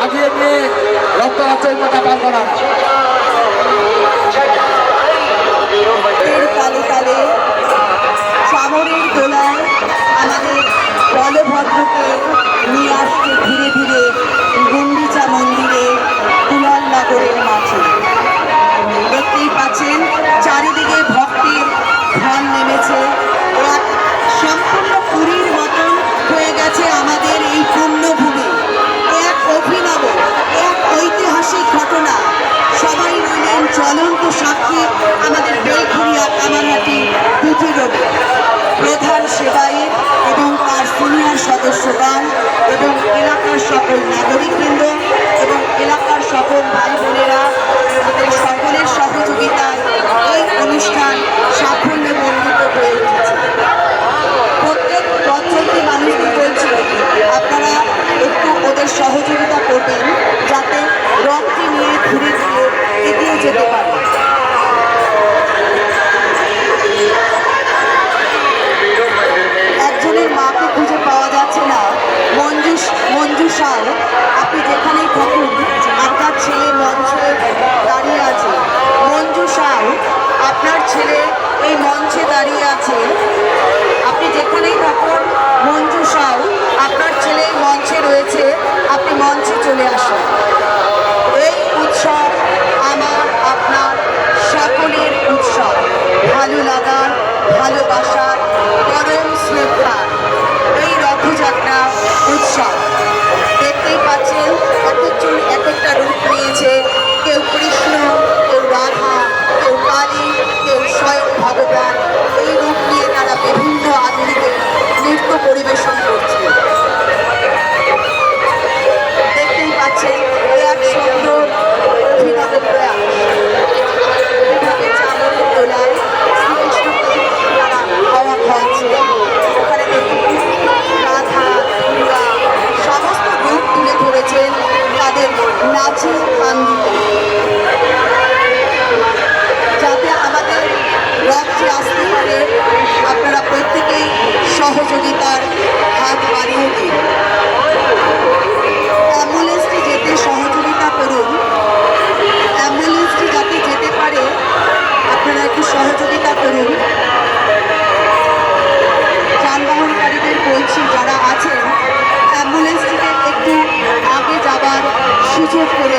আগিয়ে নিয়ে রক্তরা চৌমাথা পার করান। তালে তালে চামরের দোলায় আমাদের বলভদ্রকে নিয়ে আসছে ধীরে ধীরে গুন্ডিচা মন্দিরে কুলাল নগরের মাঝে। দেখতেই পাচ্ছেন চারিদিকে ভক্তের ঢল নেমেছে। এক সম্পূর্ণ পুরীর মতন হয়ে গেছে আমাদের এই পুণ্যভূমি। এক অভিনব, এক ঐতিহাসিক ঘটনা। সবাই রইলেন জ্বলন্ত সাক্ষী আমাদের বেলঘরিয়া কামারহাটি দুটি রোডে। প্রধান সেবায়িত এবং তার সিনিয়র সদস্যগণ এবং এলাকার সকল নাগরিকবৃন্দ এবং এলাকার সকল ভাই বোনেরা, তাদের সকলের সহযোগিতায় এই অনুষ্ঠান সাফল্যমণ্ডিত হয়ে উঠেছে। প্রত্যেক পথচলতি মানুষকে বলছি, আপনারা একটু ওদের সহযোগিতা করবেন যাতে রথটি নিয়ে ধীরে ধীরে এগিয়ে যেতে পারে। একজনের মাকে খুঁজে পাওয়া যাচ্ছে না। মঞ্জু সাউ, আপনি যেখানেই থাকুন, আপনার ছেলে মঞ্চে দাঁড়িয়ে আছে। মঞ্জু সাউ, আপনার ছেলে এই মঞ্চে দাঁড়িয়ে আছে। আপনি যেখানেই থাকুন, মঞ্জু সাউ, আপনার ছেলে মঞ্চে রয়েছে, আপনি মঞ্চে চলে আসুন। এই উৎসব আমার আপনার সকলের উৎসব, ভালো লাগার, ভালোবাসার, পরম শ্রদ্ধার এই রথযাত্রা উৎসব। দেখতেই পাচ্ছেন একজন এক একটা রূপ নিয়েছে। কেউ কৃষ্ণ, কেউ রাধা, কেউ কালী, কেউ স্বয়ং ভগবান। এই রূপ নিয়ে তারা বিভিন্ন আধুনিকে নৃত্য পরিবেশন করছে। দেখতেই পাচ্ছেন এক সুন্দর অভিনব প্রয়াস। চামড়ের দোলায় শ্রীকৃষ্ণকে তারা হাওয়া খাওয়াচ্ছে। ওখানে দেখুন রাধা, দুর্গা সমস্ত রূপ তুলে ধরেছেন তাদের নাচের গান দিয়ে, যাতে আমাদের রথটি আসতে পারে। আপনারা প্রত্যেকেই সহযোগিতার হাত বাড়িয়ে দিন। অ্যাম্বুলেন্সটি যেতে সহযোগিতা করুন। অ্যাম্বুলেন্সটি যাতে যেতে পারে আপনারা একটু সহযোগিতা করুন। যানবাহনকারীদের বলছি, যারা আছেন অ্যাম্বুলেন্সটিকে একটু আগে যাবার সুযোগ করে